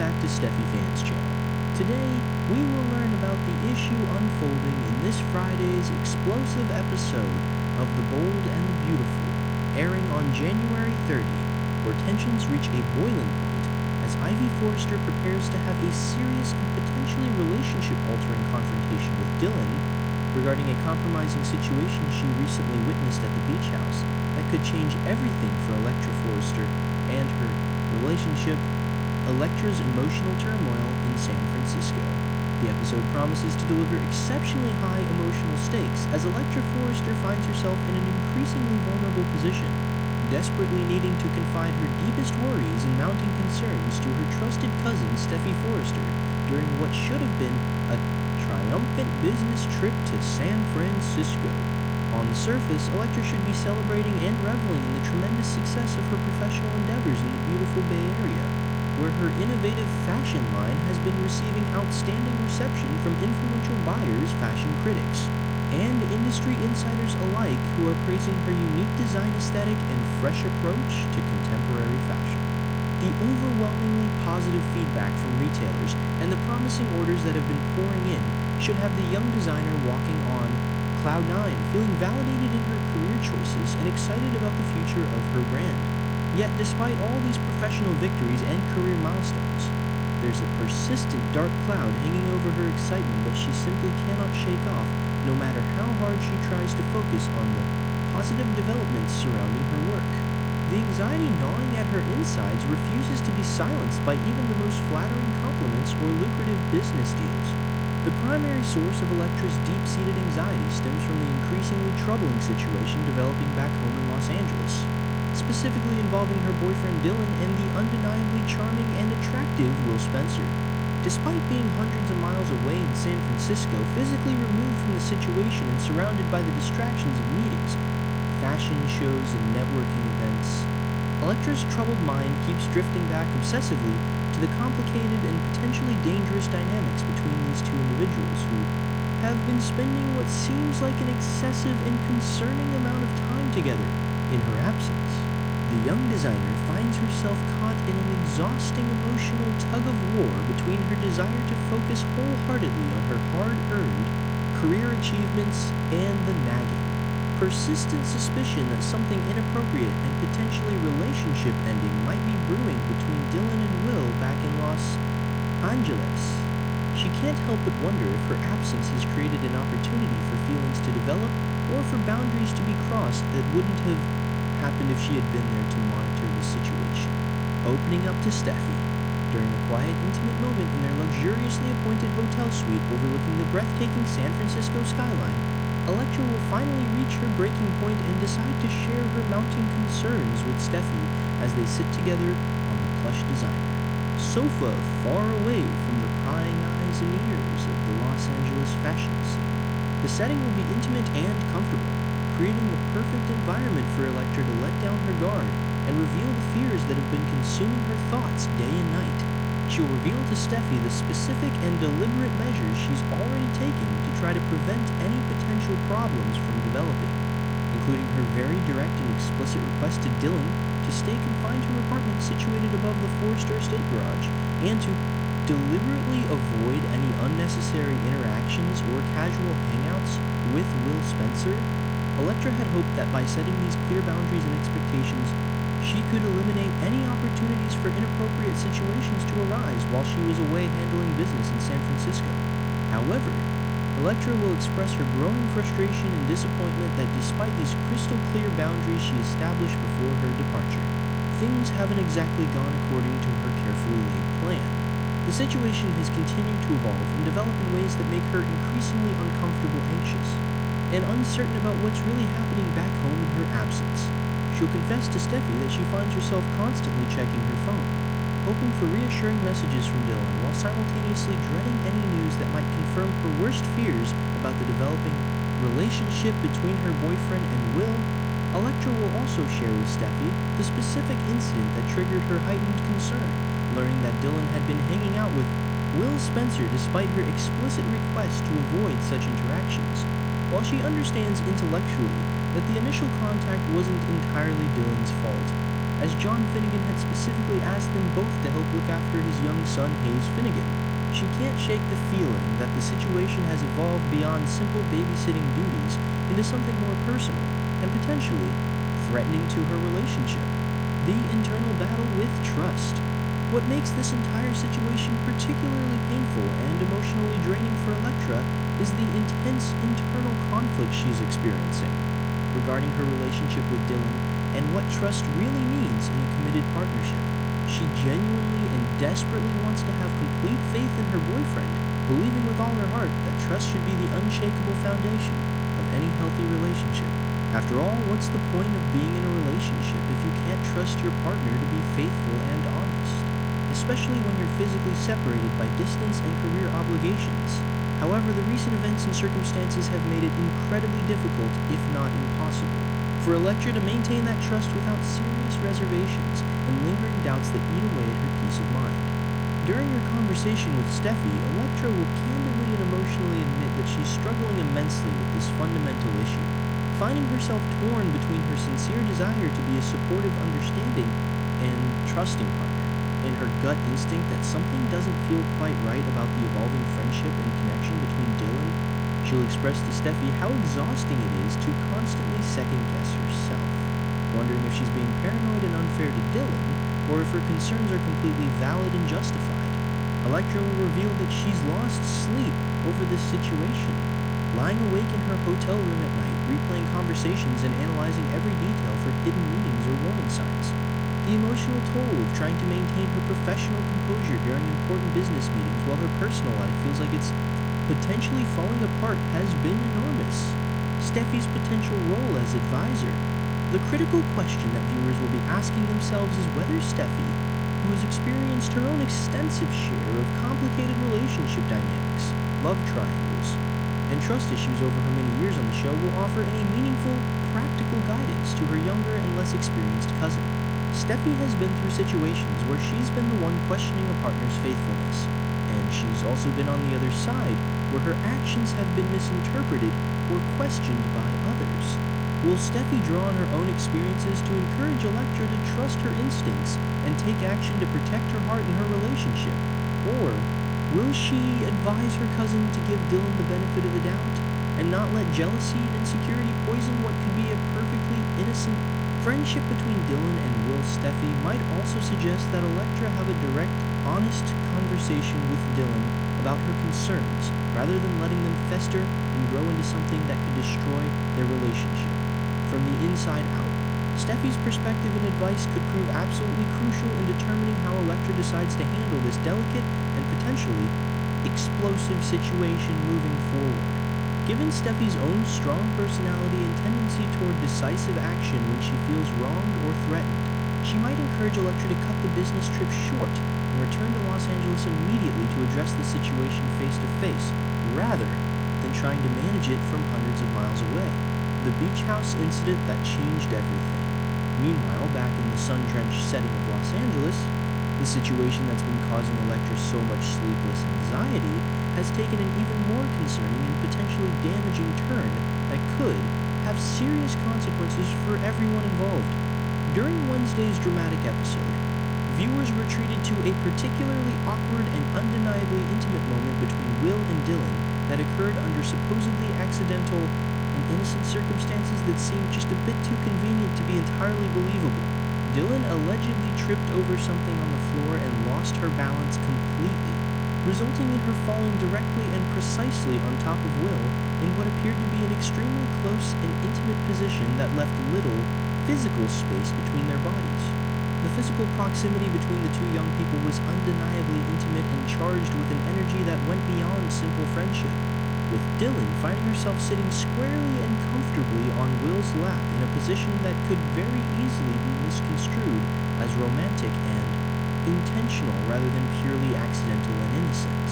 back to Steffi Fan's channel. Today, we will learn about the issue unfolding in this Friday's explosive episode of The Bold and the Beautiful, airing on January 30, where tensions reach a boiling point as Ivy Forrester prepares to have a serious and potentially relationship-altering confrontation with Dylan regarding a compromising situation she recently witnessed at the beach house that could change everything for Elektra Forrester and her relationship. Elektra's emotional turmoil in San Francisco. The episode promises to deliver exceptionally high emotional stakes as Elektra Forrester finds herself in an increasingly vulnerable position, desperately needing to confide her deepest worries and mounting concerns to her trusted cousin Steffi Forrester during what should have been a triumphant business trip to San Francisco. On the surface, Elektra should be celebrating and reveling in the tremendous success of her professional endeavors in the beautiful Bay Area, where her innovative fashion line has been receiving outstanding reception from influential buyers, fashion critics, and industry insiders alike who are praising her unique design aesthetic and fresh approach to contemporary fashion. The overwhelmingly positive feedback from retailers and the promising orders that have been pouring in should have the young designer walking on Cloud 9, feeling validated in her career choices and excited about the future of her brand. Yet, despite all these professional victories and career milestones, there's a persistent dark cloud hanging over her excitement that she simply cannot shake off, no matter how hard she tries to focus on the positive developments surrounding her work. The anxiety gnawing at her insides refuses to be silenced by even the most flattering compliments or lucrative business deals. The primary source of Elektra's deep-seated anxiety stems from the increasingly troubling situation developing back home in Los Angeles, specifically involving her boyfriend Dylan and the undeniably charming and attractive Will Spencer. Despite being hundreds of miles away in San Francisco, physically removed from the situation and surrounded by the distractions of meetings, fashion shows, and networking events, Elektra's troubled mind keeps drifting back obsessively to the complicated and potentially dangerous dynamics between these two individuals who have been spending what seems like an excessive and concerning amount of time together in her absence. The young designer finds herself caught in an exhausting emotional tug-of-war between her desire to focus wholeheartedly on her hard-earned career achievements and the nagging, persistent suspicion that something inappropriate and potentially relationship-ending might be brewing between Dylan and Will back in Los Angeles. She can't help but wonder if her absence has created an opportunity for feelings to develop or for boundaries to be crossed that wouldn't have happened if she had been there to monitor the situation. Opening up to Steffi. During a quiet, intimate moment in their luxuriously appointed hotel suite overlooking the breathtaking San Francisco skyline, Elektra will finally reach her breaking point and decide to share her mounting concerns with Steffi as they sit together on the plush designer sofa far away from the prying eyes and ears of the Los Angeles fashion scene. The setting will be intimate and comfortable, creating the perfect environment for Elektra to let down her guard and reveal the fears that have been consuming her thoughts day and night. She'll reveal to Steffi the specific and deliberate measures she's already taken to try to prevent any potential problems from developing, including her very direct and explicit request to Dylan to stay confined to her apartment situated above the Forrester estate garage, and to deliberately avoid any unnecessary interactions or casual hangouts with Will Spencer. Elektra had hoped that by setting these clear boundaries and expectations, she could eliminate any opportunities for inappropriate situations to arise while she was away handling business in San Francisco. However, Elektra will express her growing frustration and disappointment that despite these crystal clear boundaries she established before her departure, things haven't exactly gone according to her carefully laid plan. The situation has continued to evolve and develop in ways that make her increasingly uncomfortable, anxious, and uncertain about what's really happening back home in her absence. She'll confess to Steffi that she finds herself constantly checking her phone, hoping for reassuring messages from Dylan while simultaneously dreading any news that might confirm her worst fears about the developing relationship between her boyfriend and Will. Elektra will also share with Steffi the specific incident that triggered her heightened concern, learning that Dylan had been hanging out with Will Spencer despite her explicit request to avoid such interactions. While she understands intellectually that the initial contact wasn't entirely Dylan's fault, as John Finnegan had specifically asked them both to help look after his young son Hayes Finnegan. She can't shake the feeling that the situation has evolved beyond simple babysitting duties into something more personal and potentially threatening to her relationship. The internal battle with trust. What makes this entire situation particularly painful and emotionally draining for Elektra is the intense internal conflict she's experiencing regarding her relationship with Dylan and what trust really means in a committed partnership. She genuinely and desperately wants to have complete faith in her boyfriend, believing with all her heart that trust should be the unshakable foundation of any healthy relationship. After all, what's the point of being in a relationship if you can't trust your partner to be faithful and honest, especially when you're physically separated by distance and career obligations? However, the recent events and circumstances have made it incredibly difficult, if not impossible, for Elektra to maintain that trust without serious reservations and lingering doubts that eat away at her peace of mind. During her conversation with Steffi, Elektra will candidly and emotionally admit that she's struggling immensely with this fundamental issue, finding herself torn between her sincere desire to be a supportive, understanding, and trusting partner, and her gut instinct that something doesn't feel quite right about the evolving friendship and connection between Dylan. She'll express to Steffi how exhausting it is to constantly second-guess herself, wondering if she's being paranoid and unfair to Dylan, or if her concerns are completely valid and justified. Elektra will reveal that she's lost sleep over this situation, lying awake in her hotel room at night, replaying conversations and analyzing every detail for hidden meanings or warning signs. The emotional toll of trying to maintain her professional composure during important business meetings while her personal life feels like it's potentially falling apart has been enormous. Steffi's potential role as advisor. The critical question that viewers will be asking themselves is whether Steffi, who has experienced her own extensive share of complicated relationship dynamics, love triangles, and trust issues over her many years on the show, will offer any meaningful, practical guidance to her younger and less experienced cousin. Steffi has been through situations where she's been the one questioning a partner's faithfulness, and she's also been on the other side where her actions have been misinterpreted or questioned by others. Will Steffi draw on her own experiences to encourage Elektra to trust her instincts and take action to protect her heart and her relationship? Or will she advise her cousin to give Dylan the benefit of the doubt and not let jealousy and insecurity poison what could be a perfectly innocent friendship between Dylan and Will? Steffi might also suggest that Elektra have a direct, honest conversation with Dylan about her concerns, rather than letting them fester and grow into something that could destroy their relationship. From the inside out, Steffi's perspective and advice could prove absolutely crucial in determining how Elektra decides to handle this delicate and potentially explosive situation moving forward. Given Steffi's own strong personality and tendency toward decisive action when she feels wronged or threatened, she might encourage Elektra to cut the business trip short and return to Los Angeles immediately to address the situation face-to-face, rather than trying to manage it from hundreds of miles away. The beach house incident that changed everything. Meanwhile, back in the sun-drenched setting of Los Angeles, the situation that's been causing Elektra so much sleepless anxiety has taken an even more concerning and potentially damaging turn that could have serious consequences for everyone involved. During Wednesday's dramatic episode, viewers were treated to a particularly awkward and undeniably intimate moment between Will and Dylan that occurred under supposedly accidental and innocent circumstances that seemed just a bit too convenient to be entirely believable. Dylan allegedly tripped over something on the floor and lost her balance completely, resulting in her falling directly and precisely on top of Will in what appeared to be an extremely close and intimate position that left little physical space between their bodies. The physical proximity between the two young people was undeniably intimate and charged with an energy that went beyond simple friendship, with Dylan finding herself sitting squarely and comfortably on Will's lap in a position that could very easily be misconstrued as romantic and intentional rather than purely accidental and innocent.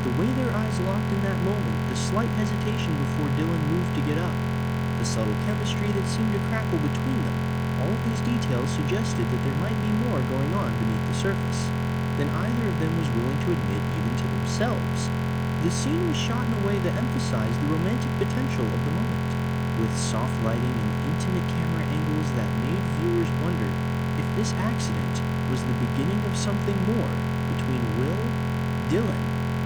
The way their eyes locked in that moment, the slight hesitation before Dylan moved to get up, the subtle chemistry that seemed to crackle between them, all of these details suggested that there might be more going on beneath the surface than either of them was willing to admit even to themselves. The scene was shot in a way that emphasized the romantic potential of the moment, with soft lighting and intimate camera angles that made viewers wonder if This accident was the beginning of something more between Will, Dylan.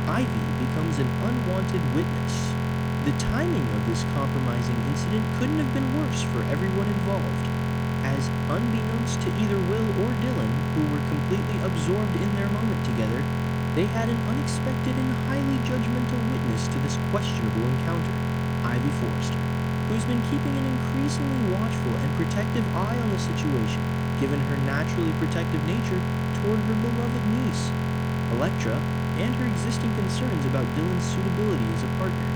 Ivy becomes an unwanted witness. The timing of this compromising incident couldn't have been worse for everyone involved, as unbeknownst to either Will or Dylan, who were completely absorbed in their moment together, they had an unexpected and highly judgmental witness to this questionable encounter, Ivy Forrester, who's been keeping an increasingly watchful and protective eye on the situation, given her naturally protective nature toward her beloved niece. Electra, and her existing concerns about Dylan's suitability as a partner,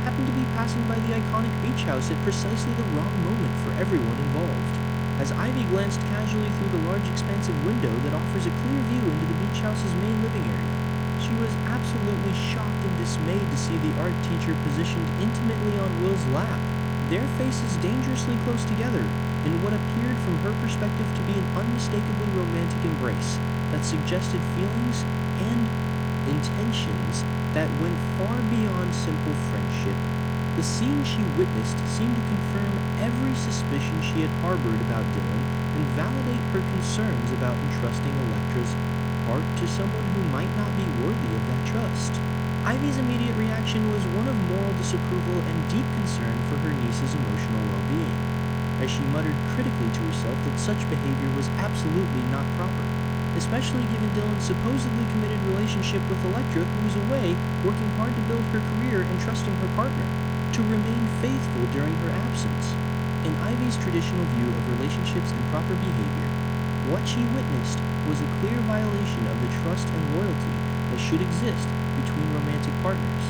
happened to be passing by the iconic beach house at precisely the wrong moment for everyone involved. As Ivy glanced casually through the large expansive window that offers a clear view into the beach house's main living area, she was absolutely shocked and dismayed to see the art teacher positioned intimately on Will's lap, their faces dangerously close together in what appeared from her perspective to be an unmistakably romantic embrace that suggested feelings and intentions that went far beyond simple friendship. The scene she witnessed seemed to confirm every suspicion she had harbored about Dylan and validate her concerns about entrusting Electra's heart to someone who might not be worthy of that trust. Ivy's immediate reaction was one of moral disapproval and deep concern for her niece's emotional well-being, as she muttered critically to herself that such behavior was absolutely not proper, especially given Dylan's supposedly committed relationship with Electra, who was away working hard to build her career and trusting her partner to remain faithful during her absence. In Ivy's traditional view of relationships and proper behavior, what she witnessed was a clear violation of the trust and loyalty that should exist between romantic partners.